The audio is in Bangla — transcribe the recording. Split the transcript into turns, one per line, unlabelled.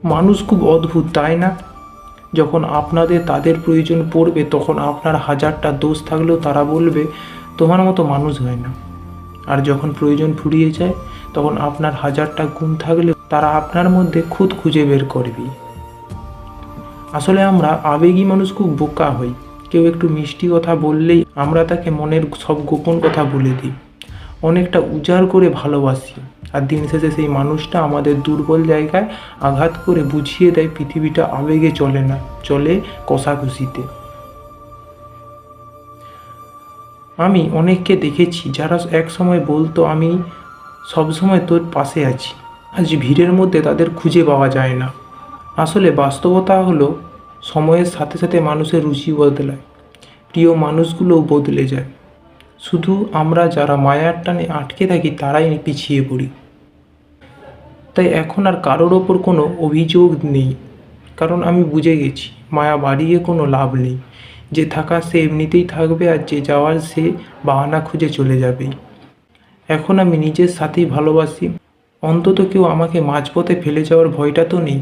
মানুষ খুব অদ্ভুত, তাই না? যখন আপনাদের তাদের প্রয়োজন পড়বে তখন আপনার হাজারটা দোষ থাকলেও তারা বলবে তোমার মতো মানুষ হয় না। আর যখন প্রয়োজন ফুরিয়ে যায় তখন আপনার হাজারটা গুণ থাকলেও তারা আপনার মধ্যে খুঁত খুঁজে বের করবে। আসলে আমরা আবেগী মানুষ খুব বোকা হই। কেউ একটু মিষ্টি কথা বললেই আমরা তাকে মনের সব গোপন কথা বলে দিই, অনেকটা উজাড় করে ভালোবাসি। আর দিন শেষে সেই মানুষটা আমাদের দুর্বল জায়গায় আঘাত করে বুঝিয়ে দেয় পৃথিবীটা আবেগে চলে না, চলে কষাকষিতে। আমি অনেককে দেখেছি যারা এক সময় বলতো আমি সবসময় তোর পাশে আছি, আজ ভিড়ের মধ্যে তাদের খুঁজে পাওয়া যায় না। আসলে বাস্তবতা হলো সময়ের সাথে সাথে মানুষের রুচি বদলায়, প্রিয় মানুষগুলোও বদলে যায়। শুধু আমরা যারা মায়ার টানে আটকে থাকি তারাই পিছিয়ে পড়ি। তাই এখন আর কারোর ওপর কোনো অভিযোগ নেই, কারণ আমি বুঝে গেছি মায়া বাড়িয়ে কোনো লাভ নেই। যে থাকা সে এমনিতেই থাকবে, আর যে যাওয়ার সে বাহানা খুঁজে চলে যাবেই। এখন আমি নিজের সাথেই ভালোবাসি, অন্তত কেউ আমাকে মাঝপথে ফেলে যাওয়ার ভয়টা তো নেই।